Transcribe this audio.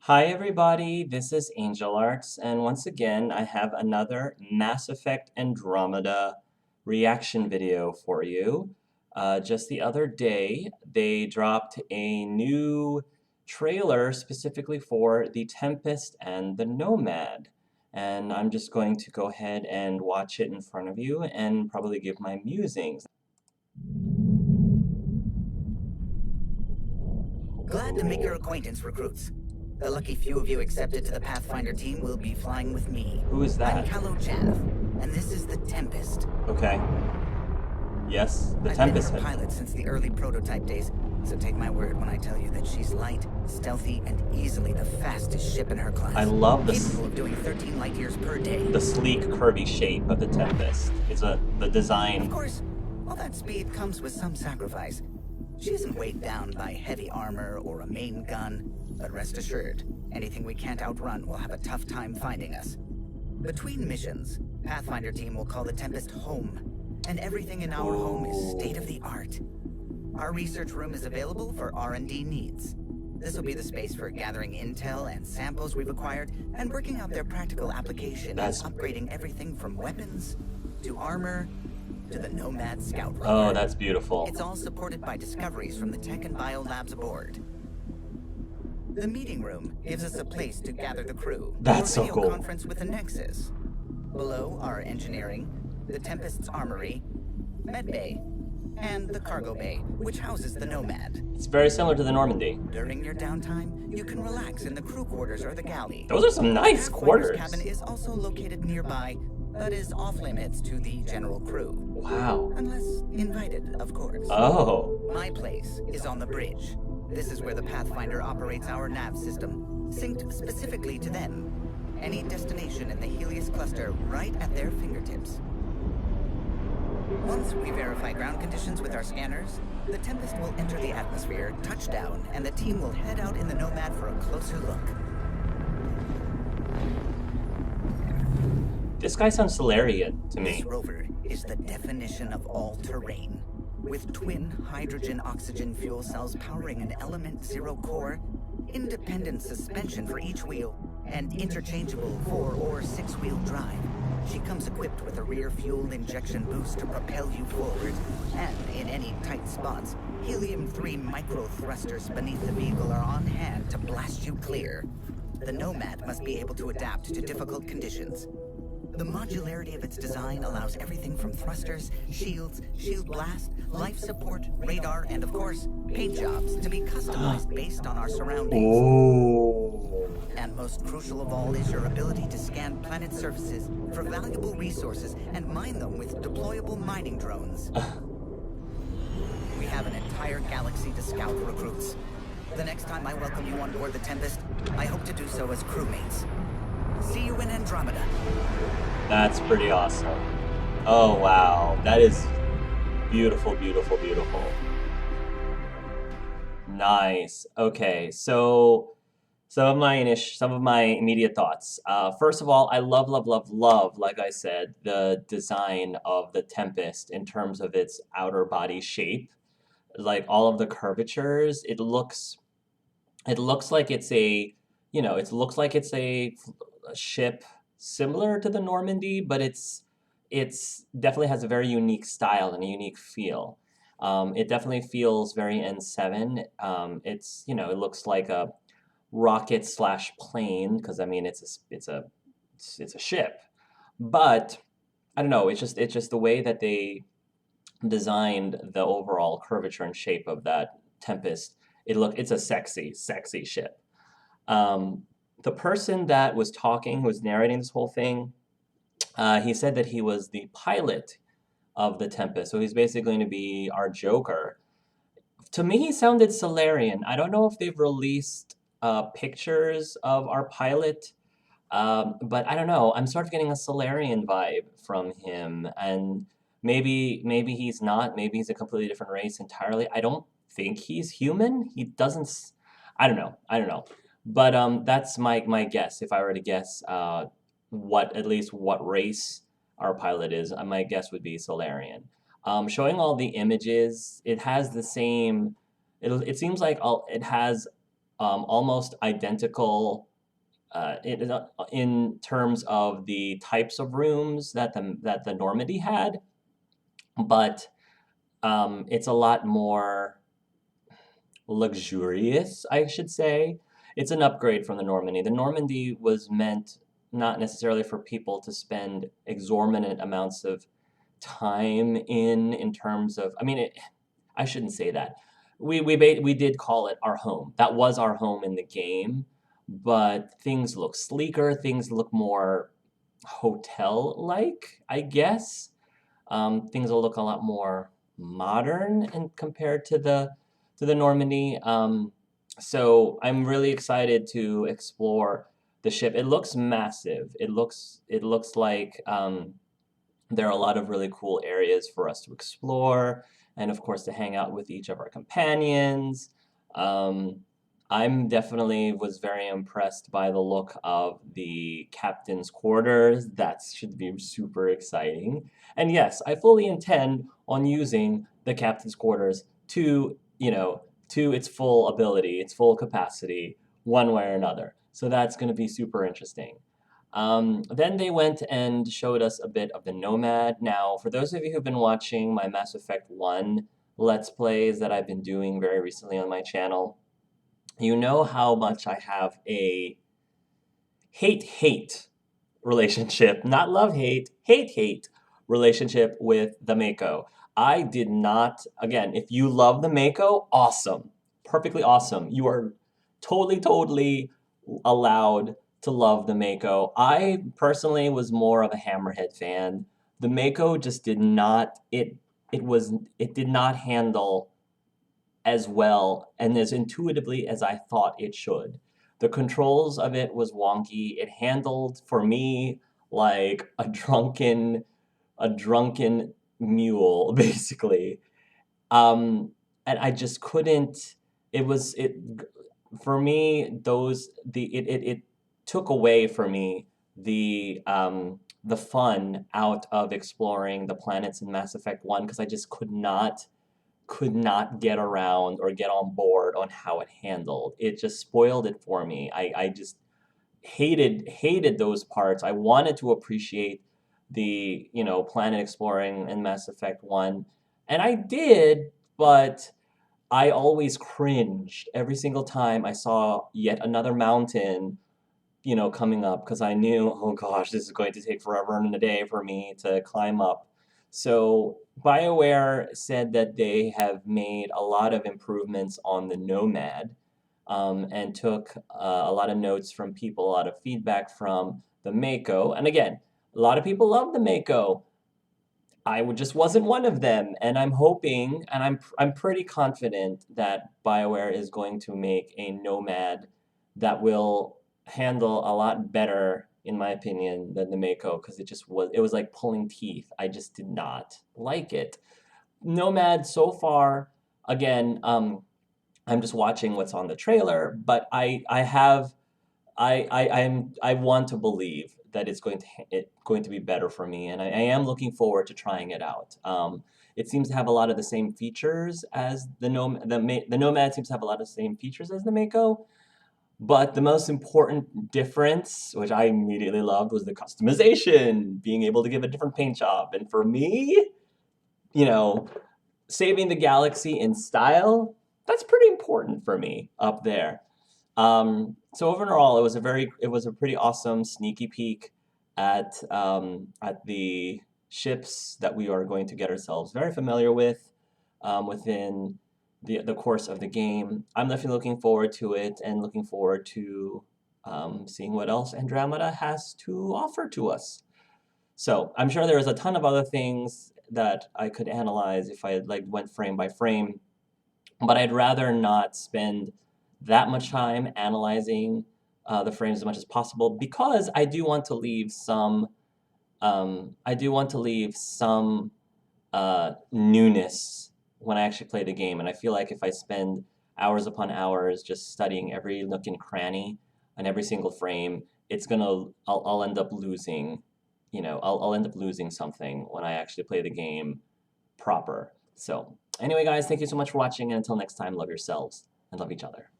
Hi everybody, this is Angel Arts, and once again I have another Mass Effect Andromeda reaction video for you. Just the other day, they dropped a new trailer specifically for the Tempest and the Nomad, and I'm just going to go ahead and watch it in front of you and probably give my musings. Glad to make your acquaintance, recruits. The lucky few of you accepted to the Pathfinder team will be flying with me. Who is I'm that? Callow Jav, and this is the Tempest. Okay. Yes, the I've Tempest been her had. pilot since the early prototype days, so take my word when I tell you that she's light, stealthy, and easily the fastest ship in her class. I love capable of doing 13 light years per day. The sleek, curvy shape of the Tempest. The design. Of course, all that speed comes with some sacrifice. She isn't weighed down by heavy armor or a main gun, but rest assured, anything we can't outrun will have a tough time finding us. Between missions, Pathfinder team will call the Tempest home, and everything in our home is state-of-the-art. Our research room is available for R&D needs. This will be the space for gathering intel and samples we've acquired and working out their practical application and upgrading everything from weapons to armor to the Nomad Scout Rover. Oh, that's beautiful. It's all supported by discoveries from the tech and bio labs aboard. The meeting room gives us a place to gather the crew. That's so cool. Conference with the Nexus. Below are engineering, the Tempest's armory, medbay, and the cargo bay, which houses the Nomad. It's very similar to the Normandy. During your downtime, you can relax in the crew quarters or the galley. Those are some nice quarters. The cabin is also located nearby, but is off limits to the general crew. Wow. Unless invited, of course. Oh. My place is on the bridge. This is where the Pathfinder operates our nav system, synced specifically to them. Any destination in the Helios cluster right at their fingertips. Once we verify ground conditions with our scanners, the Tempest will enter the atmosphere, touch down, and the team will head out in the Nomad for a closer look. This guy sounds Solarian to me. This rover is the definition of all-terrain. With twin hydrogen-oxygen fuel cells powering an Element Zero core, independent suspension for each wheel, and interchangeable 4- or 6-wheel drive, she comes equipped with a rear fuel injection boost to propel you forward, and in any tight spots, helium-3 micro-thrusters beneath the vehicle are on hand to blast you clear. The Nomad must be able to adapt to difficult conditions. The modularity of its design allows everything from thrusters, shields, shield blast, life support, radar, and of course, paint jobs to be customized based on our surroundings. Oh. And most crucial of all is your ability to scan planet surfaces for valuable resources and mine them with deployable mining drones. We have an entire galaxy to scout, recruits. The next time I welcome you on board the Tempest, I hope to do so as crewmates. See you in Andromeda. That's pretty awesome. Oh, wow. That is beautiful, beautiful, beautiful. Nice. Okay, so some of my immediate thoughts. First of all, I love, love, love, love, like I said, the design of the Tempest in terms of its outer body shape. Like all of the curvatures, it looks like it's a, it looks like it's a ship similar to the Normandy, but it's definitely has a very unique style and a unique feel. It definitely feels very N7. It looks like a rocket slash plane because I mean it's a ship, but I don't know. It's just the way that they designed the overall curvature and shape of that Tempest. It's a sexy ship. The person that was talking, who was narrating this whole thing, he said that he was the pilot of the Tempest, so he's basically going to be our Joker. To me, he sounded Solarian. I don't know if they've released pictures of our pilot, but I don't know. I'm sort of getting a Solarian vibe from him, and maybe he's not. Maybe he's a completely different race entirely. I don't think he's human. He doesn't. I don't know. But that's my guess. If I were to guess at least what race our pilot is, my guess would be Solarian. Showing all the images, it has the same. It seems like it has almost identical in terms of the types of rooms that the Normandy had, but it's a lot more luxurious, I should say. It's an upgrade from the Normandy. The Normandy was meant not necessarily for people to spend exorbitant amounts of time in terms of, I mean, I shouldn't say that. We did call it our home. That was our home in the game, but things look sleeker, things look more hotel-like, I guess. Things will look a lot more modern and compared to the Normandy. So I'm really excited to explore the ship. It looks massive. It looks like there are a lot of really cool areas for us to explore, and of course to hang out with each of our companions. Um, I'm definitely was very impressed by the look of the captain's quarters. That should be super exciting. And yes, I fully intend on using the captain's quarters to, to its full ability, its full capacity, one way or another. So that's going to be super interesting. Then they went and showed us a bit of the Nomad. Now, for those of you who've been watching my Mass Effect 1 Let's Plays that I've been doing very recently on my channel, you know how much I have a hate-hate relationship, not love-hate, hate-hate relationship with the Mako. I did not, again, if you love the Mako, awesome, perfectly awesome. You are totally allowed to love the Mako. I personally was more of a Hammerhead fan. The Mako just did not, it did not handle as well and as intuitively as I thought it should. The controls of it was wonky. It handled for me like a drunken mule basically. And I just couldn't it was it for me those the it took away for me the fun out of exploring the planets in Mass Effect 1 because I just could not get around or get on board on how it handled. It just spoiled it for me. I just hated those parts. I wanted to appreciate the, planet exploring in Mass Effect 1. And I did, but I always cringed every single time I saw yet another mountain, coming up because I knew, oh gosh, this is going to take forever and a day for me to climb up. So BioWare said that they have made a lot of improvements on the Nomad, and took a lot of notes from people, a lot of feedback from the Mako. And again, a lot of people love the Mako. Just wasn't one of them, and I'm hoping, and I'm pretty confident that BioWare is going to make a Nomad that will handle a lot better, in my opinion, than the Mako, because it was like pulling teeth. I just did not like it. Nomad so far, again, I'm just watching what's on the trailer, but I want to believe that it's going to be better for me, and I am looking forward to trying it out. It seems to have a lot of the same features as the Nomad seems to have a lot of the same features as the Mako, but the most important difference, which I immediately loved, was the customization, being able to give a different paint job. And for me, you know, saving the galaxy in style, that's pretty important for me up there. So overall, it was a pretty awesome sneaky peek at the ships that we are going to get ourselves very familiar with within the course of the game. I'm definitely looking forward to it and looking forward to seeing what else Andromeda has to offer to us. So I'm sure there's a ton of other things that I could analyze if I went frame by frame, but I'd rather not spend that much time analyzing the frames as much as possible because I do want to leave some newness when I actually play the game, and I feel like if I spend hours upon hours just studying every nook and cranny and every single frame, I'll end up losing, I'll end up losing something when I actually play the game proper. So anyway, guys, thank you so much for watching, and until next time, love yourselves and love each other.